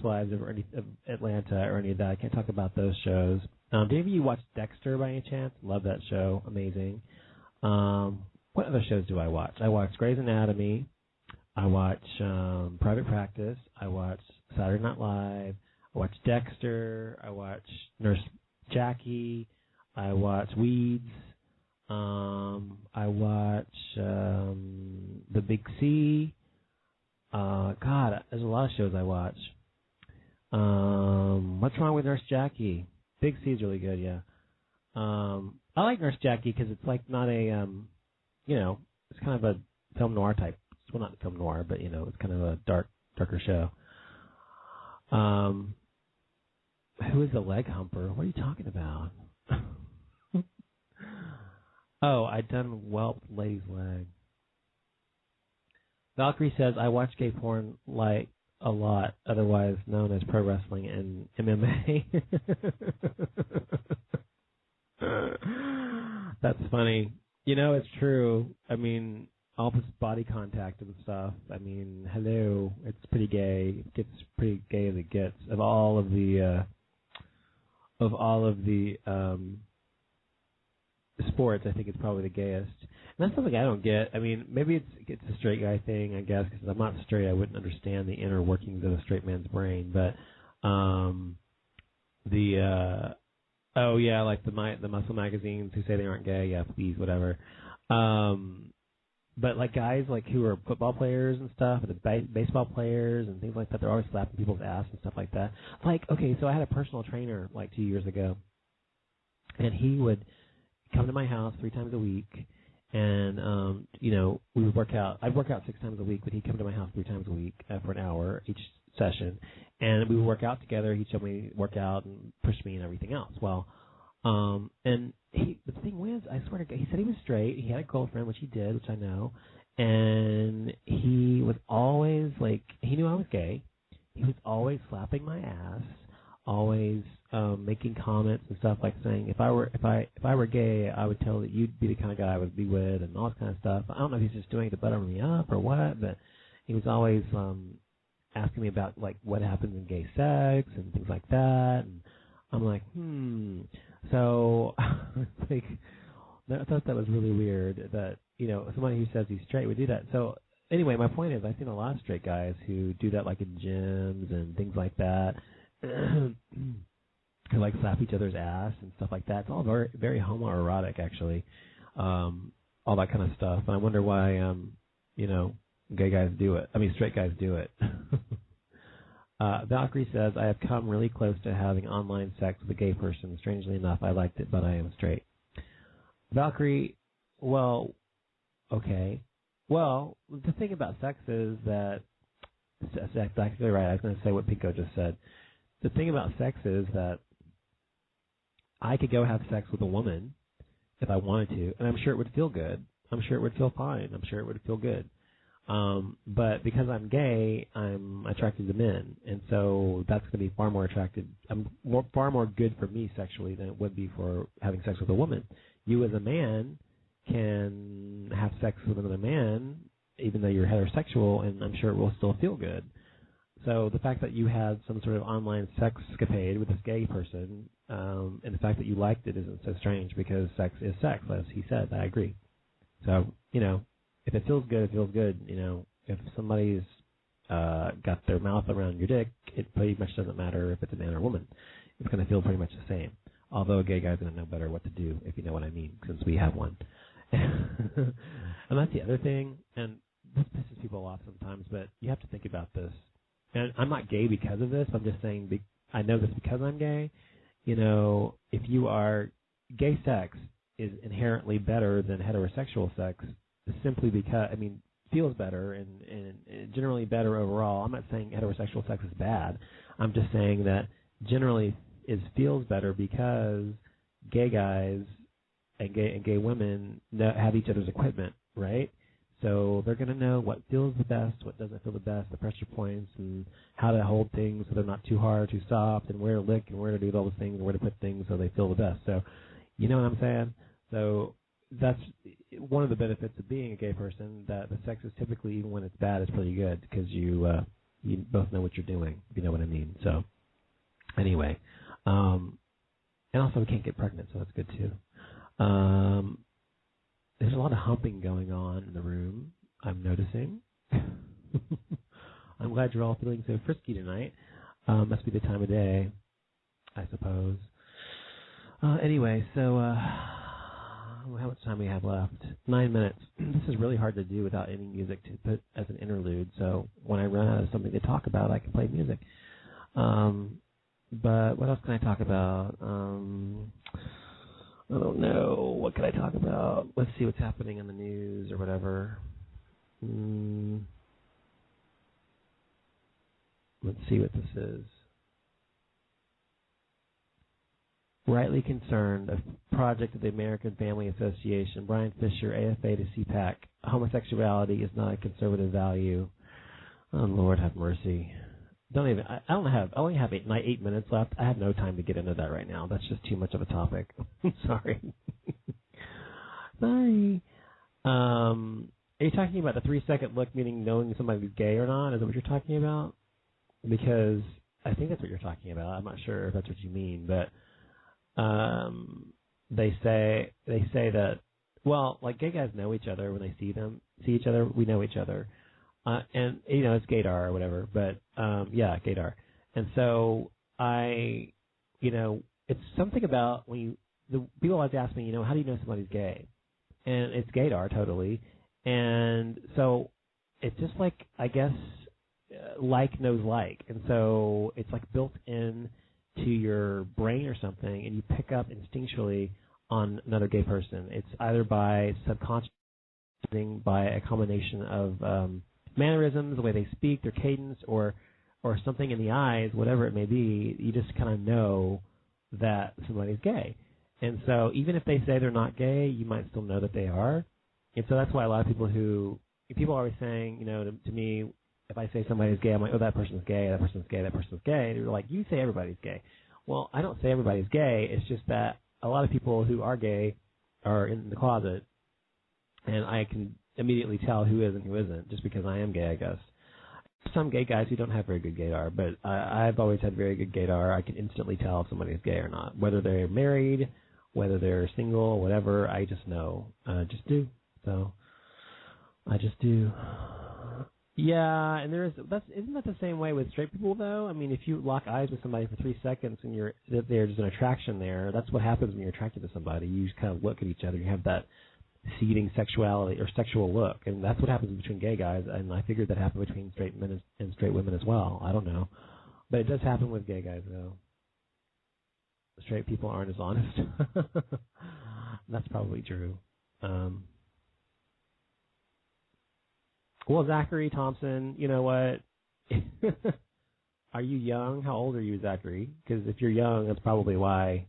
Housewives of Atlanta or any of that. I can't talk about those shows. Did any of you watch Dexter by any chance? Love that show. Amazing. What other shows do I watch? I watch Grey's Anatomy. I watch Private Practice. I watch Saturday Night Live. I watch Dexter. I watch Nurse Jackie. I watch Weeds. I watch The Big C. God, there's a lot of shows I watch. What's Wrong with Nurse Jackie? Big C is really good, yeah. I like Nurse Jackie because it's like not a, it's kind of a film noir type. Well, not film noir, but, it's kind of a darker show. Who is the leg humper? What are you talking about? Oh, I done whelped lady's leg. Valkyrie says, I watch gay porn like a lot, otherwise known as pro wrestling and MMA. That's funny. It's true. I mean, all this body contact and stuff. I mean, hello, it's pretty gay. It gets pretty gay as it gets. Of all of the sports, I think it's probably the gayest. And that's something I don't get. I mean, maybe it's a straight guy thing, I guess, because I'm not straight. I wouldn't understand the inner workings of a straight man's brain. But like the muscle magazines who say they aren't gay, yeah, please, whatever. But like guys like who are football players and stuff, and the baseball players and things like that, they're always slapping people's ass and stuff like that. Like, okay, so I had a personal trainer like 2 years ago, and he would come to my house 3 times a week, and we would work out. I'd work out 6 times a week, but he'd come to my house 3 times a week for an hour each session, and we would work out together. He'd show me work out and push me and everything else. Well, and the thing was, I swear to God, he said he was straight. He had a girlfriend, which he did, which I know, and he was always like, he knew I was gay. He was always slapping my ass, always making comments and stuff like saying, if I were gay, I would tell that you'd be the kind of guy I would be with, and all this kind of stuff. I don't know if he's just doing it to butter me up or what, but he was always asking me about like what happens in gay sex and things like that, and I'm like, So, like, I thought that was really weird that somebody who says he's straight would do that. So anyway, my point is, I've seen a lot of straight guys who do that, like in gyms and things like that. Who like slap each other's ass and stuff like that. It's all very, very homoerotic, actually. All that kind of stuff. And I wonder why, gay guys do it. I mean, straight guys do it. Valkyrie says, I have come really close to having online sex with a gay person. Strangely enough, I liked it, but I am straight. Valkyrie, well, okay. Well, the thing about sex is that, that's exactly right. I was going to say what Pico just said. The thing about sex is that I could go have sex with a woman if I wanted to, and I'm sure it would feel good. I'm sure it would feel fine. I'm sure it would feel good. But because I'm gay, I'm attracted to men, and so that's going to be far more attracted. Far more good for me sexually than it would be for having sex with a woman. You as a man can have sex with another man, even though you're heterosexual, and I'm sure it will still feel good. So the fact that you had some sort of online sex-capade with this gay person, and the fact that you liked it isn't so strange, because sex is sex, as he said. I agree. So, if it feels good, it feels good. If somebody's got their mouth around your dick, it pretty much doesn't matter if it's a man or a woman. It's going to feel pretty much the same. Although a gay guy's going to know better what to do, if you know what I mean, since we have one. And that's the other thing, and this pisses people off sometimes, but you have to think about this. And I'm not gay because of this. I'm just saying I know this because I'm gay. If you are gay, sex is inherently better than heterosexual sex, simply because, feels better and generally better overall. I'm not saying heterosexual sex is bad. I'm just saying that generally it feels better because gay guys and gay women have each other's equipment, right? So they're going to know what feels the best, what doesn't feel the best, the pressure points, and how to hold things so they're not too hard, too soft, and where to lick and where to do all those things and where to put things so they feel the best. So, you know what I'm saying? So that's one of the benefits of being a gay person, that the sex is typically, even when it's bad, it's pretty good because you you both know what you're doing, if you know what I mean. So anyway, and also we can't get pregnant, so that's good too. There's a lot of humping going on in the room, I'm noticing. I'm glad you're all feeling so frisky tonight. Must be the time of day, I suppose. Anyway, so how much time we have left? 9 minutes. This is really hard to do without any music to put as an interlude. So when I run out of something to talk about, I can play music. But what else can I talk about? I don't know. What can I talk about? Let's see what's happening in the news or whatever. Let's see what this is. Rightly concerned, a project of the American Family Association, Brian Fisher, AFA to CPAC, homosexuality is not a conservative value. Oh, Lord have mercy. I only have 8 minutes left. I have no time to get into that right now. That's just too much of a topic. I'm sorry. Sorry. Are you talking about the 3-second look, meaning knowing somebody's gay or not? Is that what you're talking about? Because I think that's what you're talking about. I'm not sure if that's what you mean, but they say that, well, like gay guys know each other when they see each other. We know each other. And, it's gaydar or whatever, but, yeah, gaydar. And so it's something about the people always ask me, how do you know somebody's gay? And it's gaydar, totally. And so it's just like, I guess, like knows like. And so it's like built in to your brain or something, and you pick up instinctually on another gay person. It's either by subconscious, by a combination of, mannerisms, the way they speak, their cadence, or something in the eyes, whatever it may be, you just kind of know that somebody's gay. And so even if they say they're not gay, you might still know that they are. And so that's why a lot of people are always saying, to me, if I say somebody's gay, I'm like, oh, that person's gay, that person's gay, that person's gay. And they're like, you say everybody's gay. Well, I don't say everybody's gay. It's just that a lot of people who are gay are in the closet, and I can immediately tell who is and who isn't, just because I am gay, I guess. Some gay guys who don't have very good gaydar, but I've always had very good gaydar. I can instantly tell if somebody's gay or not, whether they're married, whether they're single, whatever. I just know, just do. So I just do. Yeah, and isn't that the same way with straight people though? I mean, if you lock eyes with somebody for 3 seconds and there's an attraction there, that's what happens when you're attracted to somebody. You just kind of look at each other. You have that seeding sexuality or sexual look, and that's what happens between gay guys, and I figured that happened between straight men and straight women as well. I don't know, but it does happen with gay guys though. Straight people aren't as honest. That's probably true. Well, Zachary Thompson, you know what? Are you young? How old are you, Zachary? Because if you're young, that's probably why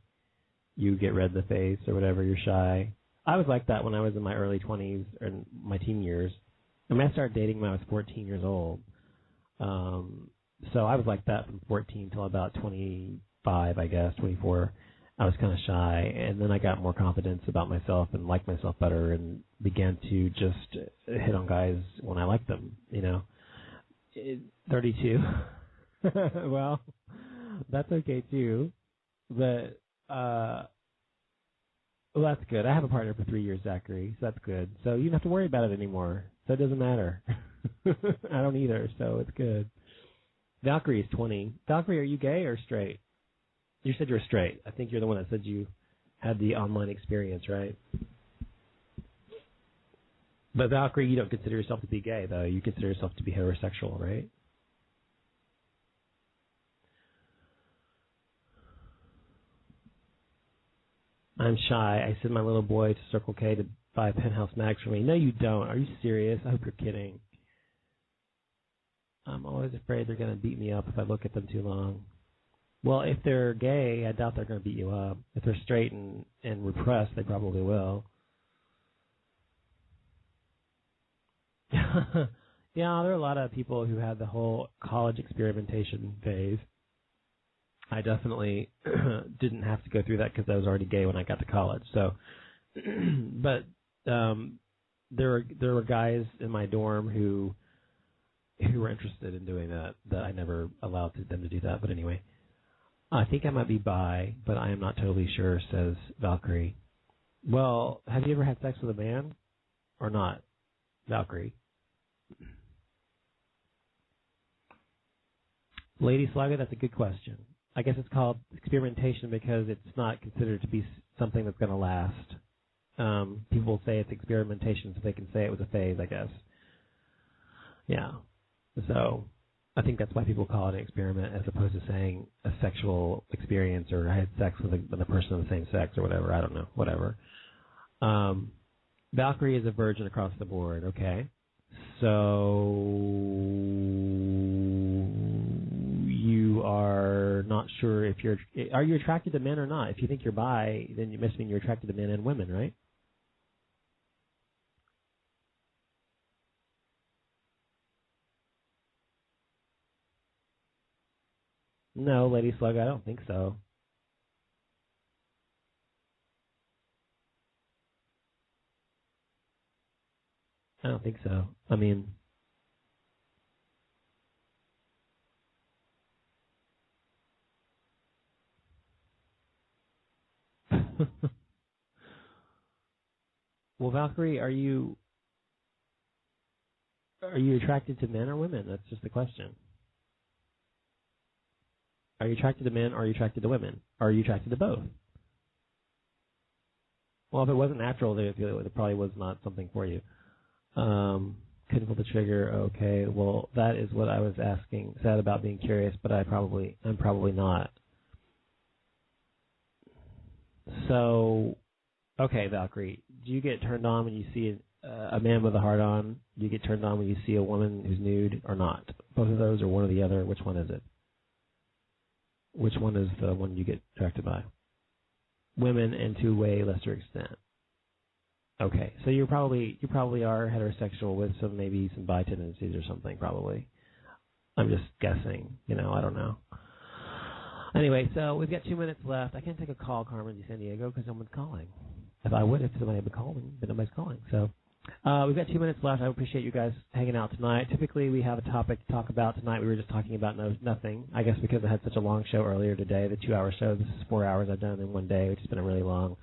you get red in the face or whatever. You're shy. I was like that when I was in my early 20s or in my teen years. I mean, I started dating when I was 14 years old. So I was like that from 14 till about 25, I guess, 24. I was kind of shy, and then I got more confidence about myself and liked myself better and began to just hit on guys when I liked them, 32. Well, that's okay, too. But, well, that's good. I have a partner for 3 years, Zachary, so that's good. So you don't have to worry about it anymore. So it doesn't matter. I don't either, so it's good. Valkyrie is 20. Valkyrie, are you gay or straight? You said you're straight. I think you're the one that said you had the online experience, right? But Valkyrie, you don't consider yourself to be gay, though. You consider yourself to be heterosexual, right? I'm shy. I send my little boy to Circle K to buy Penthouse mags for me. No, you don't. Are you serious? I hope you're kidding. I'm always afraid they're going to beat me up if I look at them too long. Well, if they're gay, I doubt they're going to beat you up. If they're straight and repressed, they probably will. Yeah, there are a lot of people who had the whole college experimentation phase. I definitely didn't have to go through that because I was already gay when I got to college. So, but there were guys in my dorm who who were interested in doing that I never allowed them to do that. But anyway, I think I might be bi, but I am not totally sure, says Valkyrie. Well, have you ever had sex with a man or not, Valkyrie? Lady Slugger, that's a good question. I guess it's called experimentation because it's not considered to be something that's going to last. People say it's experimentation so they can say it was a phase, I guess. Yeah. So I think that's why people call it an experiment as opposed to saying a sexual experience or I had sex with a person of the same sex or whatever. I don't know. Whatever. Valkyrie is a virgin across the board, okay? So you are not sure if are you attracted to men or not? If you think you're bi, then you must mean you're attracted to men and women, right? No, Lady Slug, I don't think so. I don't think so. I mean, well, Valkyrie, are you attracted to men or women? That's just the question. Are you attracted to men or are you attracted to women? Or are you attracted to both? Well, if it wasn't natural, it probably was not something for you. Couldn't pull the trigger. Okay, well, that is what I was asking. Sad about being curious, but I'm probably not. So, okay, Valkyrie, do you get turned on when you see a man with a heart on? Do you get turned on when you see a woman who's nude or not? Both of those or one or the other? Which one is it? Which one is the one you get attracted by? Women and to a way lesser extent. Okay, so you probably are heterosexual with maybe some bi tendencies or something, probably. I'm just guessing. I don't know. Anyway, so we've got 2 minutes left. I can't take a call, Carmen de San Diego, because someone's calling. If I would, if somebody had been calling, but nobody's calling. So we've got 2 minutes left. I appreciate you guys hanging out tonight. Typically, we have a topic to talk about tonight. We were just talking about nothing. I guess because I had such a long show earlier today, the 2-hour show. This is 4 hours I've done in one day, which has been a really long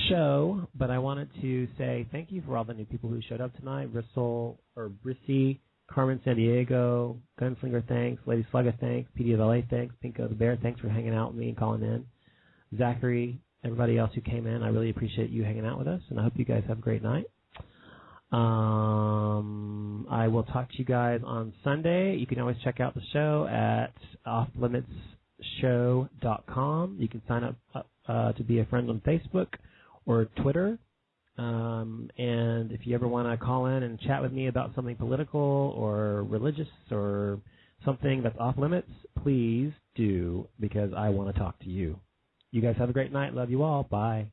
show. But I wanted to say thank you for all the new people who showed up tonight. Brissy, Carmen San Diego, Gunslinger, thanks. Lady Slugga, thanks. PD of LA, thanks. Pinko the Bear, thanks for hanging out with me and calling in. Zachary, everybody else who came in, I really appreciate you hanging out with us, and I hope you guys have a great night. I will talk to you guys on Sunday. You can always check out the show at offlimitsshow.com. You can sign up to be a friend on Facebook or Twitter. And if you ever want to call in and chat with me about something political or religious or something that's off limits, please do, because I want to talk to you. You guys have a great night. Love you all. Bye.